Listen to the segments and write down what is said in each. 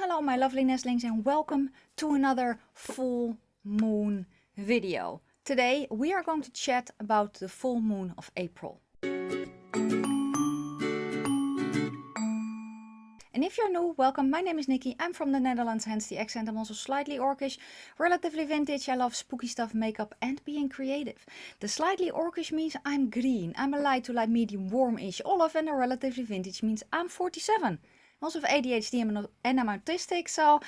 Hello my lovely nestlings and welcome to another full moon video. Today we are going to chat about the full moon of April. And if you're new, welcome. My name is Nikki. I'm from the Netherlands, hence the accent. I'm also slightly orcish, relatively vintage. I love spooky stuff, makeup and being creative. The slightly orcish means I'm green. I'm a light to light medium warmish olive, and the relatively vintage means I'm 47. I also have ADHD and I'm autistic, so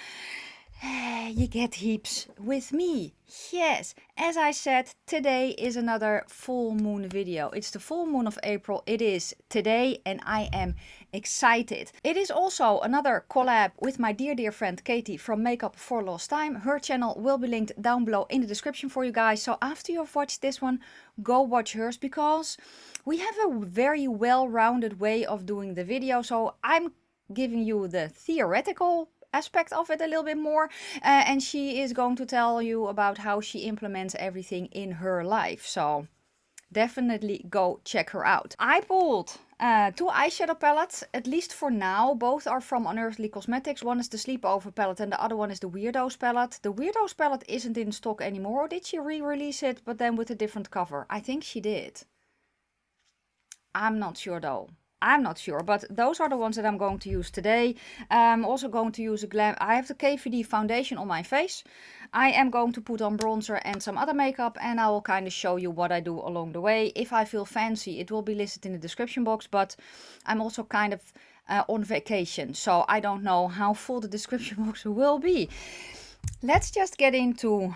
you get heaps with me. Yes, as I said, today is another full moon video. It's the full moon of April. It is today and I am excited. It is also another collab with my dear friend Katie from Makeup for Lost Time. Her channel will be linked down below in the description for you guys. So after you've watched this one, go watch hers, because we have a very well-rounded way of doing the video. So I'm giving you the theoretical aspect of it a little bit more, and she is going to tell you about how she implements everything in her life. So definitely go check her out. I pulled two eyeshadow palettes, at least for now. Both are from Unearthly Cosmetics. One is the Sleepover palette and the other one is the Weirdo's palette. The Weirdo's palette isn't in stock anymore. Or did she re-release it, but then with a different cover? I think she did. I'm not sure though. I'm not sure, but those are the ones that I'm going to use today. I'm also going to use I have the KVD foundation on my face. I am going to put on bronzer and some other makeup, and I will kind of show you what I do along the way. If I feel fancy, it will be listed in the description box, but I'm also kind of on vacation, so I don't know how full the description box will be. Let's just get into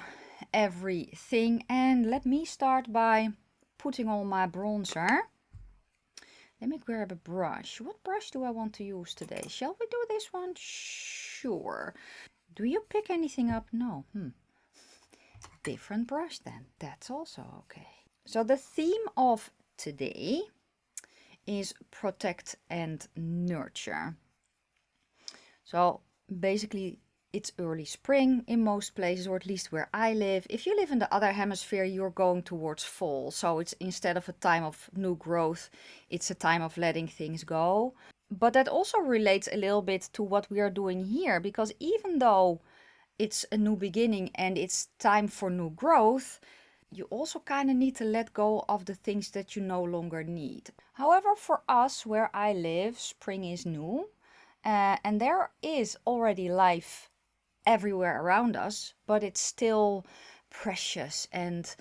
everything, and let me start by putting on my bronzer. Let me grab a brush. What brush do I want to use today? Shall we do this one? Sure. Do you pick anything up? No. Different brush then. That's also okay. So the theme of today is protect and nurture. So basically, it's early spring in most places, or at least where I live. If you live in the other hemisphere, you're going towards fall. So it's, instead of a time of new growth, it's a time of letting things go. But that also relates a little bit to what we are doing here, because even though it's a new beginning and it's time for new growth, you also kind of need to let go of the things that you no longer need. However, for us, where I live, spring is new. And there is already life everywhere around us, but it's still precious and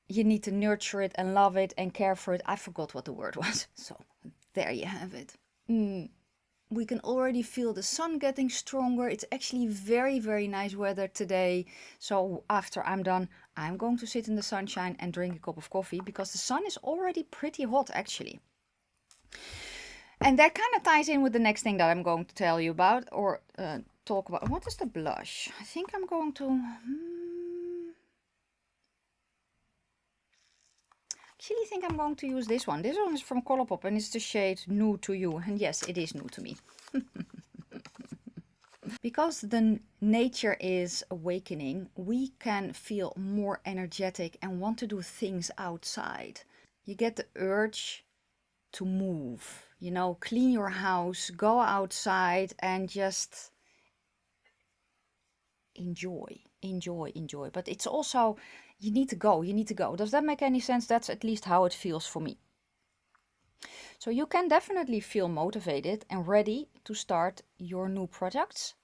you need to nurture it and love it and care for it. I forgot what the word was, so there you have it. We can already feel the sun getting stronger. It's actually very nice weather today. So after I'm done, I'm going to sit in the sunshine and drink a cup of coffee, because the sun is already pretty hot actually. And that kind of ties in with the next thing that I'm going to tell you about, or talk about. What is the blush? I think I'm going to actually think I'm going to use this one. This one is from Colourpop and it's the shade New to You, and yes, it is new to me. Because the nature is awakening, we can feel more energetic and want to do things outside. You get the urge to move, you know, clean your house, go outside and just enjoy. But it's also, you need to go. Does that make any sense? That's at least how it feels for me. So you can definitely feel motivated and ready to start your new projects.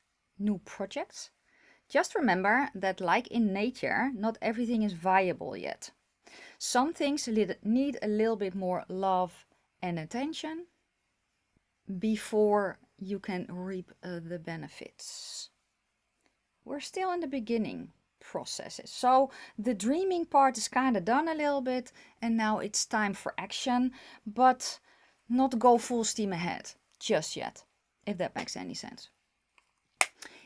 Just remember that, like in nature, not everything is viable yet. Some things need a little bit more love and attention before you can reap the benefits. We're still in the beginning processes. So the dreaming part is kind of done a little bit, and now it's time for action, but not go full steam ahead just yet, if that makes any sense.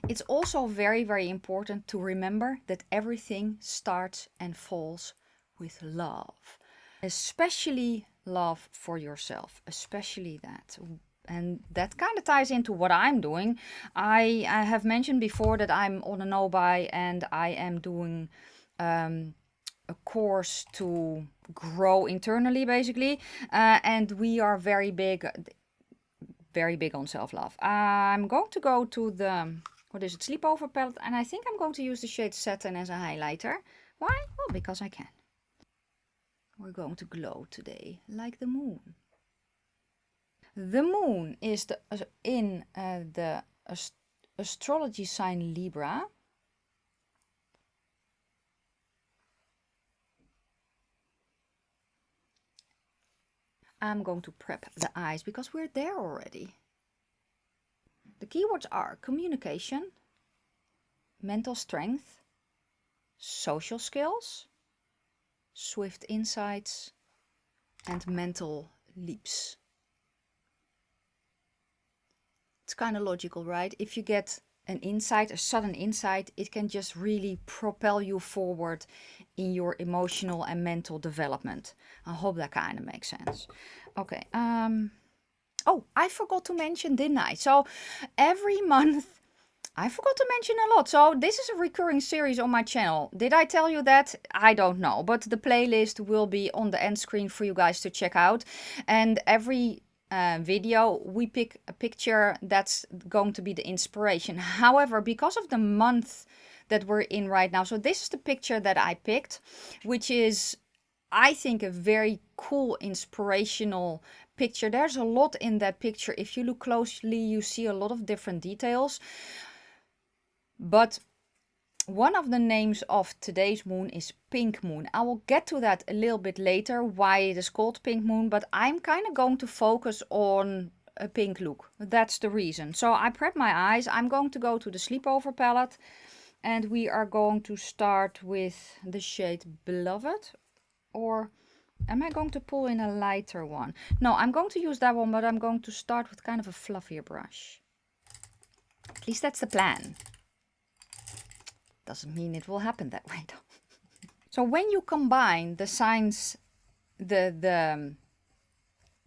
It's also very important to remember that everything starts and falls with love, especially love for yourself, especially that. And that kind of ties into what I'm doing. I have mentioned before that I'm on a no-buy and I am doing a course to grow internally, basically. And we are very big very big on self-love. I'm going to go to the, what is it, Sleepover palette, and I think I'm going to use the shade Satin as a highlighter. Why? Well, because I can. We're going to glow today, like the moon. The moon is in the astrology sign Libra. I'm going to prep the eyes because we're there already. The keywords are communication, mental strength, social skills, swift insights, and mental leaps. It's kind of logical, right? If you get an insight, a sudden insight, it can just really propel you forward in your emotional and mental development. I hope that kind of makes sense. Okay. Oh, I forgot to mention, didn't I? So every month, I forgot to mention a lot. So this is a recurring series on my channel. Did I tell you that? I don't know. But the playlist will be on the end screen for you guys to check out. And every video we pick a picture that's going to be the inspiration. However, because of the month that we're in right now, so this is the picture that I picked, which is, I think, a very cool inspirational picture. There's a lot in that picture. If you look closely, you see a lot of different details. But one of the names of today's moon is Pink Moon. I will get to that a little bit later, why it is called Pink Moon, but I'm kind of going to focus on a pink look. That's the reason. So I prep my eyes. I'm going to go to the Sleepover palette, and we are going to start with the shade Beloved. Or am I going to pull in a lighter one? No, I'm going to use that one, but I'm going to start with kind of a fluffier brush. At least that's the plan. Doesn't mean it will happen that way though. So when you combine the signs, the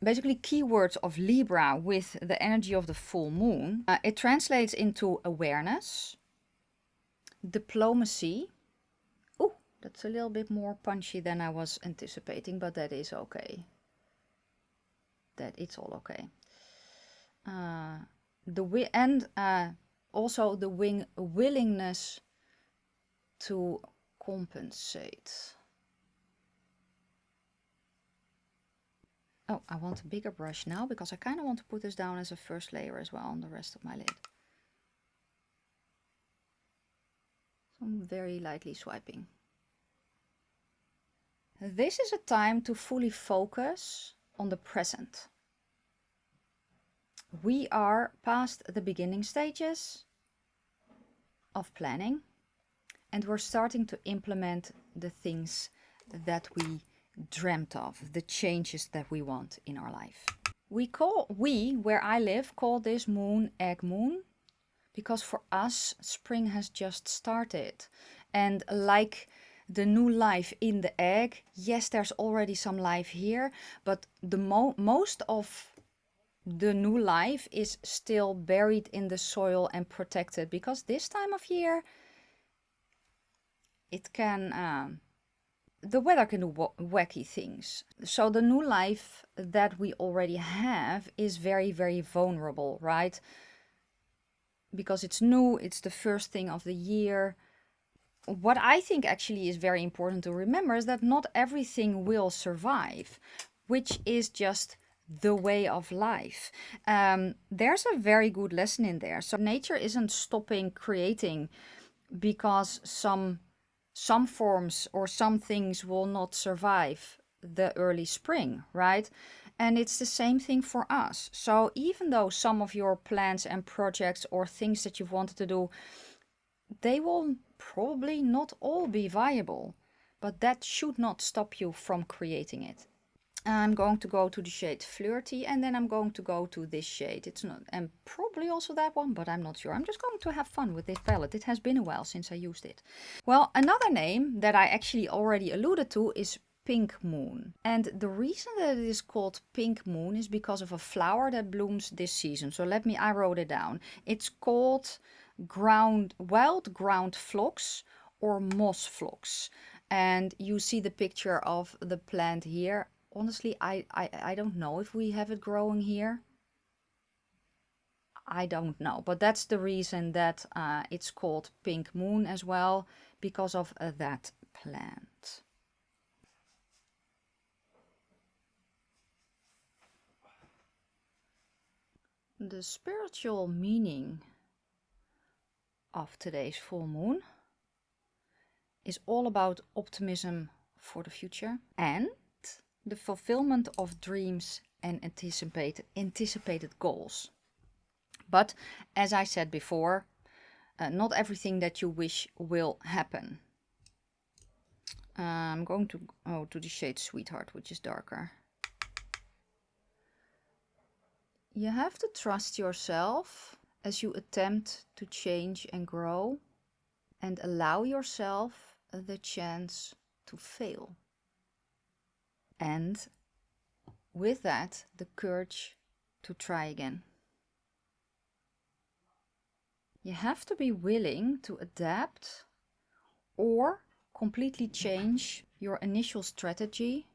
basically keywords of Libra with the energy of the full moon, it translates into awareness, diplomacy. Oh, that's a little bit more punchy than I was anticipating, but that is okay. It's all okay. Also the willingness to compensate. Oh, I want a bigger brush now because I kind of want to put this down as a first layer as well on the rest of my lid. So I'm very lightly swiping. This is a time to fully focus on the present. We are past the beginning stages of planning, and we're starting to implement the things that we dreamt of, the changes that we want in our life. Where I live, call this moon Egg Moon, because for us, spring has just started. And like the new life in the egg, yes, there's already some life here, but the most of the new life is still buried in the soil and protected, because this time of year, it can, the weather can do wacky things. So the new life that we already have is very, very vulnerable, right? Because it's new, it's the first thing of the year. What I think actually is very important to remember is that not everything will survive, which is just the way of life. There's a very good lesson in there. So nature isn't stopping creating because some forms or some things will not survive the early spring, right? And it's the same thing for us. So even though some of your plans and projects or things that you've wanted to do, they will probably not all be viable, but that should not stop you from creating it. I'm going to go to the shade Flirty, and then I'm going to go to this shade. It's not, and probably also that one, but I'm not sure. I'm just going to have fun with this palette. It has been a while since I used it. Well, another name that I actually already alluded to is Pink Moon. And the reason that it is called Pink Moon is because of a flower that blooms this season. So I wrote it down. It's called wild ground phlox or moss phlox. And you see the picture of the plant here. Honestly, I don't know if we have it growing here. I don't know, but that's the reason that it's called Pink Moon as well, because of that plant. The spiritual meaning of today's full moon is all about optimism for the future and the fulfillment of dreams and anticipated goals. But as I said before, not everything that you wish will happen. I'm going to go to the shade Sweetheart, which is darker. You have to trust yourself as you attempt to change and grow, and allow yourself the chance to fail. And with that, the courage to try again. You have to be willing to adapt or completely change your initial strategy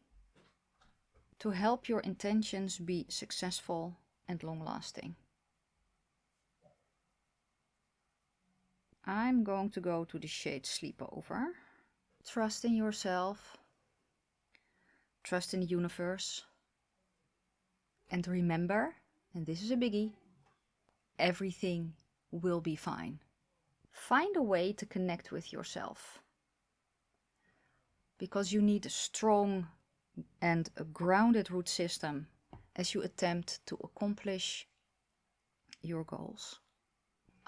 to help your intentions be successful and long-lasting. I'm going to go to the shade Sleepover. Trust in yourself, trust in the universe, and remember, and this is a biggie, everything will be fine. Find a way to connect with yourself, because you need a strong and a grounded root system as you attempt to accomplish your goals.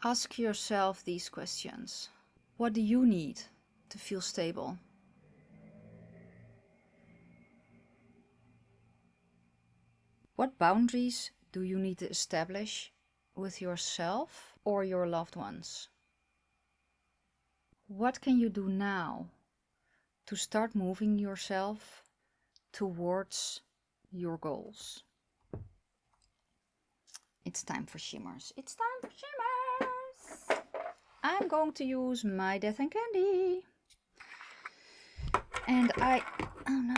Ask yourself these questions. What do you need to feel stable? What boundaries do you need to establish with yourself or your loved ones? What can you do now to start moving yourself towards your goals? It's time for shimmers. It's time for shimmers. I'm going to use my Death and Candy. And oh no,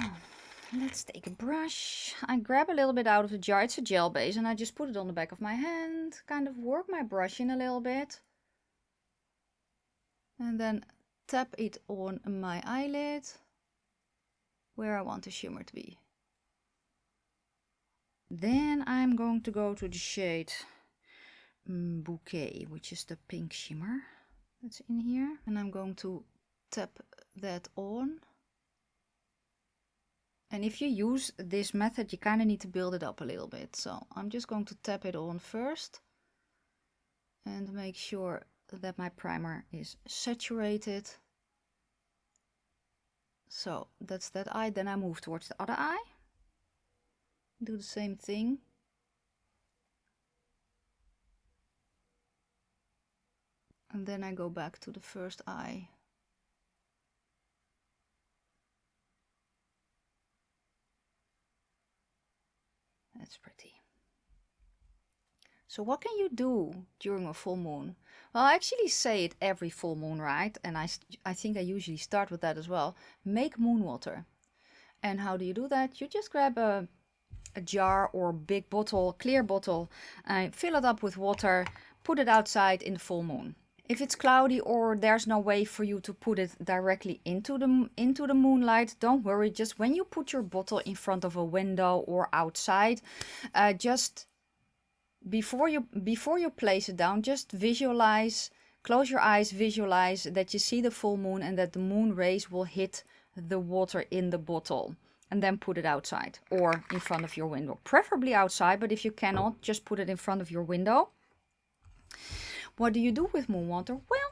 let's take a brush. I grab a little bit out of the jar. It's a gel base and I just put it on the back of my hand. Kind of work my brush in a little bit. And then tap it on my eyelid where I want the shimmer to be. Then I'm going to go to the shade Bouquet, which is the pink shimmer that's in here. And I'm going to tap that on. And if you use this method, you kind of need to build it up a little bit. So I'm just going to tap it on first. And make sure that my primer is saturated. So that's that eye. Then I move towards the other eye. Do the same thing. And then I go back to the first eye. That's pretty. So what can you do during a full moon? Well, I actually say it every full moon, right? And I think I usually start with that as well. Make moon water. And how do you do that? You just grab a jar or big bottle, clear bottle, fill it up with water, put it outside in the full moon. If it's cloudy or there's no way for you to put it directly into the moonlight, don't worry. Just when you put your bottle in front of a window or outside, just before you place it down, just visualize, close your eyes, visualize that you see the full moon and that the moon rays will hit the water in the bottle. And then put it outside or in front of your window. Preferably outside, but if you cannot, just put it in front of your window. What do you do with moon water? Well,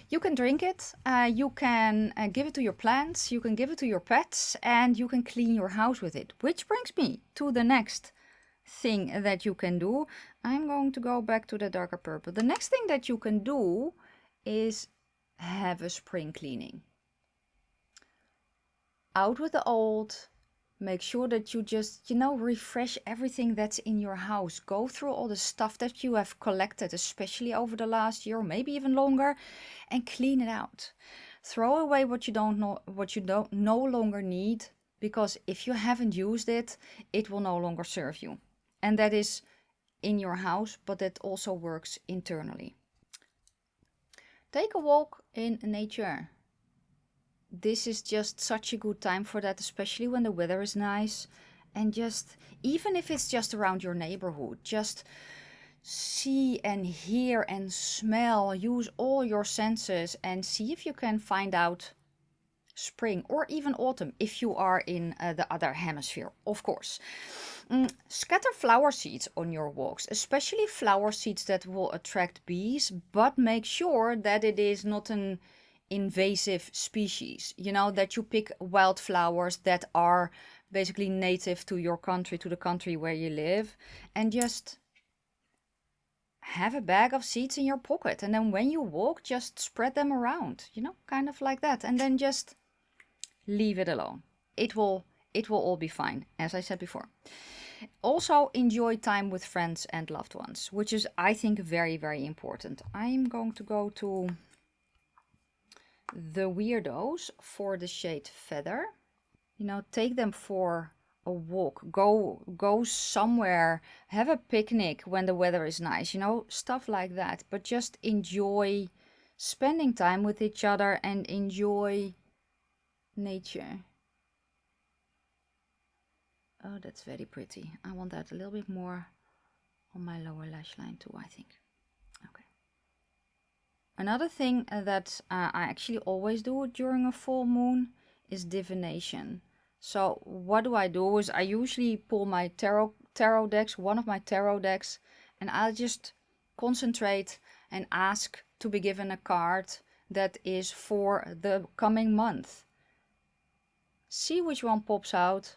you can drink it, you can give it to your plants, you can give it to your pets, and you can clean your house with it. Which brings me to the next thing that you can do. I'm going to go back to the darker purple. The next thing that you can do is have a spring cleaning. Out with the old. Make sure that you just, refresh everything that's in your house. Go through all the stuff that you have collected, especially over the last year, or maybe even longer, and clean it out. Throw away what you don't no longer need, because if you haven't used it, it will no longer serve you. And that is in your house, but that also works internally. Take a walk in nature. This is just such a good time for that, especially when the weather is nice. And just, even if it's just around your neighborhood, just see and hear and smell, use all your senses and see if you can find out spring or even autumn if you are in the other hemisphere, of course. Scatter flower seeds on your walks, especially flower seeds that will attract bees, but make sure that it is not an invasive species, you know, that you pick wildflowers that are basically native to your country, to the country where you live, and just have a bag of seeds in your pocket. And then when you walk, just spread them around, you know, kind of like that. And then just leave it alone. It will all be fine, as I said before. Also, enjoy time with friends and loved ones, which is, I think, very, very important. I'm going to go to the Weirdos for the shade Feather. You know, take them for a walk, go somewhere, have a picnic when the weather is nice, you know, stuff like that. But just enjoy spending time with each other and enjoy nature. Oh, that's very pretty. I want that a little bit more on my lower lash line too, I think. Okay. Another thing that I actually always do during a full moon is divination. So what do is I usually pull my tarot decks, one of my tarot decks, and I'll just concentrate and ask to be given a card that is for the coming month. See which one pops out,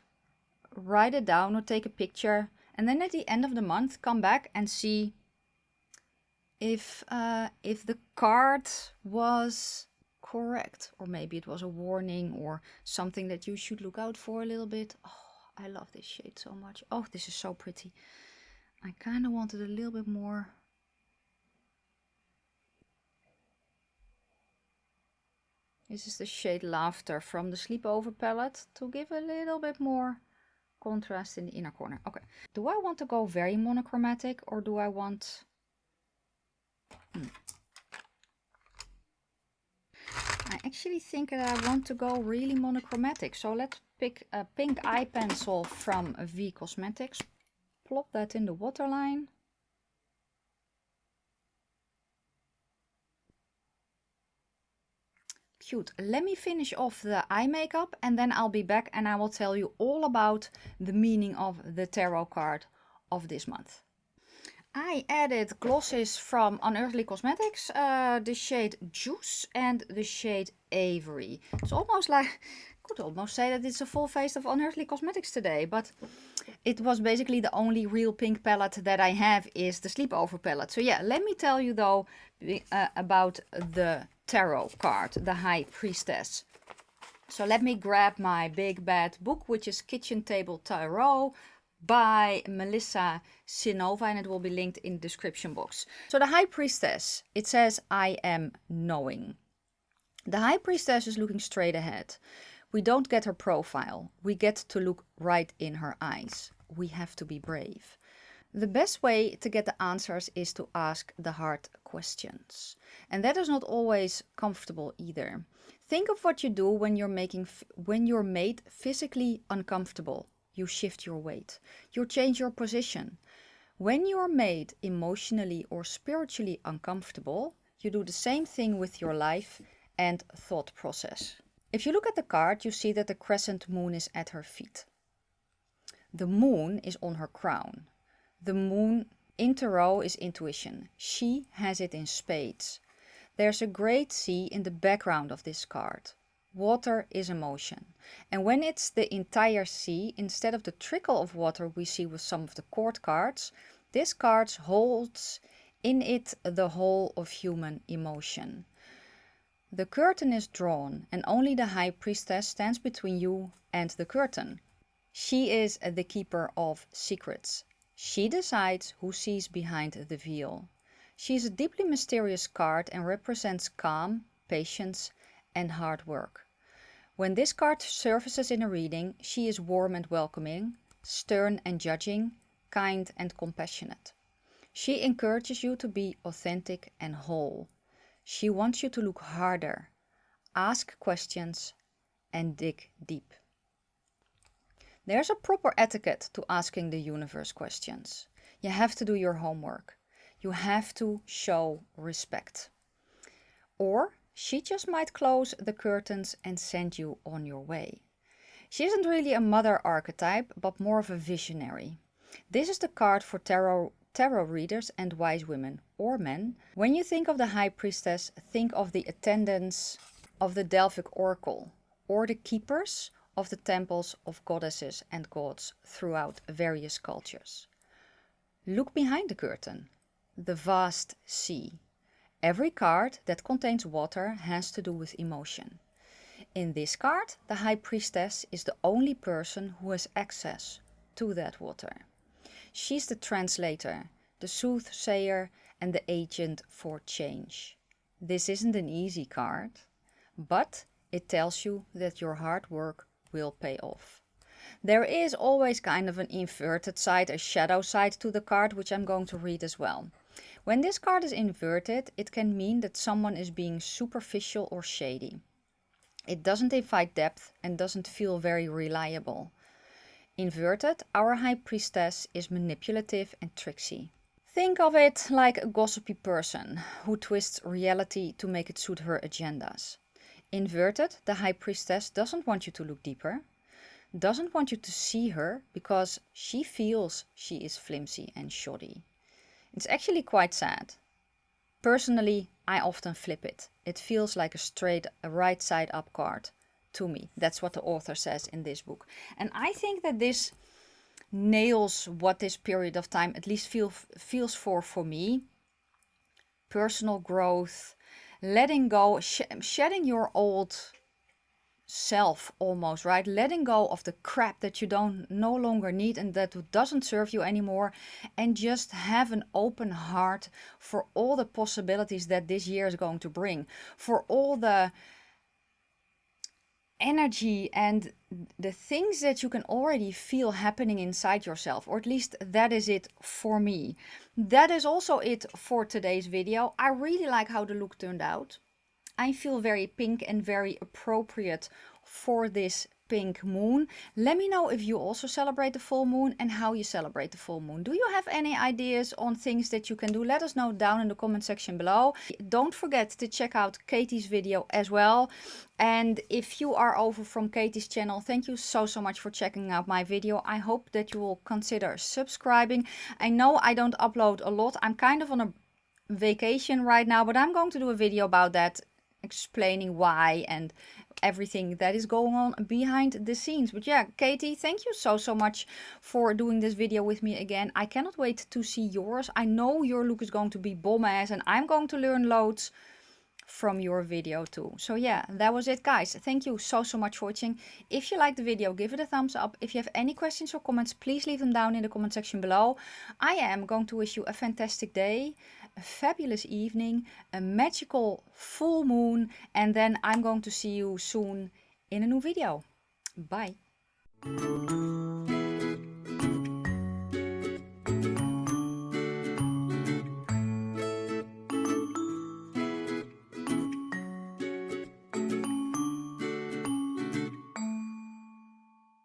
write it down or take a picture, and then at the end of the month come back and see if the card was correct, or maybe it was a warning or something that you should look out for a little bit. Oh, I love this shade so much. Oh, this is so pretty. I kind of wanted a little bit more. This is the shade Laughter from the Sleepover palette to give a little bit more contrast in the inner corner. Okay, do I want to go very monochromatic or do I want I actually think that I want to go really monochromatic. So let's pick a pink eye pencil from V Cosmetics. Plop that in the waterline. Cute. Let me finish off the eye makeup and then I'll be back and I will tell you all about the meaning of the tarot card of this month. I added glosses from Unearthly Cosmetics, the shade Juice and the shade Avery. It's almost like, I could almost say that it's a full face of Unearthly Cosmetics today, but it was basically the only real pink palette that I have is the Sleepover palette. So yeah, let me tell you though about the tarot card, the High Priestess. So let me grab my big bad book, which is Kitchen Table Tarot by Melissa Sinova, and it will be linked in the description box. So the High Priestess, it says, I am knowing. The High Priestess is looking straight ahead. We don't get her profile. We get to look right in her eyes. We have to be brave. The best way to get the answers is to ask the hard questions. And that is not always comfortable either. Think of what you do when you're made physically uncomfortable. You shift your weight. You change your position. When you are made emotionally or spiritually uncomfortable, you do the same thing with your life and thought process. If you look at the card, you see that the crescent moon is at her feet. The moon is on her crown. The moon in tarot is intuition. She has it in spades. There's a great sea in the background of this card. Water is emotion. And when it's the entire sea, instead of the trickle of water we see with some of the court cards, this card holds in it the whole of human emotion. The curtain is drawn and only the High Priestess stands between you and the curtain. She is the keeper of secrets. She decides who sees behind the veil. She is a deeply mysterious card and represents calm, patience, and hard work. When this card surfaces in a reading, she is warm and welcoming, stern and judging, kind and compassionate. She encourages you to be authentic and whole. She wants you to look harder, ask questions, and dig deep. There's a proper etiquette to asking the universe questions. You have to do your homework. You have to show respect. Or she just might close the curtains and send you on your way. She isn't really a mother archetype, but more of a visionary. This is the card for tarot readers and wise women or men. When you think of the High Priestess, think of the attendants of the Delphic Oracle or the keepers of the temples of goddesses and gods throughout various cultures. Look behind the curtain, the vast sea. Every card that contains water has to do with emotion. In this card, the High Priestess is the only person who has access to that water. She's the translator, the soothsayer, and the agent for change. This isn't an easy card, but it tells you that your hard work will pay off. There is always kind of an inverted side, a shadow side to the card, which I'm going to read as well. When this card is inverted, it can mean that someone is being superficial or shady. It doesn't invite depth and doesn't feel very reliable. Inverted, our High Priestess is manipulative and tricksy. Think of it like a gossipy person who twists reality to make it suit her agendas. Inverted, the High Priestess doesn't want you to look deeper, doesn't want you to see her because she feels she is flimsy and shoddy. It's actually quite sad. Personally, I often flip it. It feels like a right side up card to me. That's what the author says in this book. And I think that this nails what this period of time at least feels for me. Personal growth, letting go, shedding your old self almost, right? Letting go of the crap that you no longer need and that doesn't serve you anymore, and just have an open heart for all the possibilities that this year is going to bring, for all the energy and the things that you can already feel happening inside yourself, or at least that is it for me. That is also it for today's video. I really like how the look turned out. I feel very pink and very appropriate for this pink moon. Let me know if you also celebrate the full moon and how you celebrate the full moon. Do you have any ideas on things that you can do? Let us know down in the comment section below. Don't forget to check out Katie's video as well. And if you are over from Katie's channel, thank you so much for checking out my video. I hope that you will consider subscribing. I know I don't upload a lot. I'm kind of on a vacation right now, but I'm going to do a video about that, explaining why and everything that is going on behind the scenes. But yeah, Katie, thank you so much for doing this video with me again. I cannot wait to see yours. I know your look is going to be bomb ass and I'm going to learn loads from your video too. So yeah, that was it, guys. Thank you so much for watching. If you liked the video, give it a thumbs up. If you have any questions or comments, please leave them down in the comment section below. I am going to wish you a fantastic day, a fabulous evening, a magical full moon, and then I'm going to see you soon in a new video. Bye.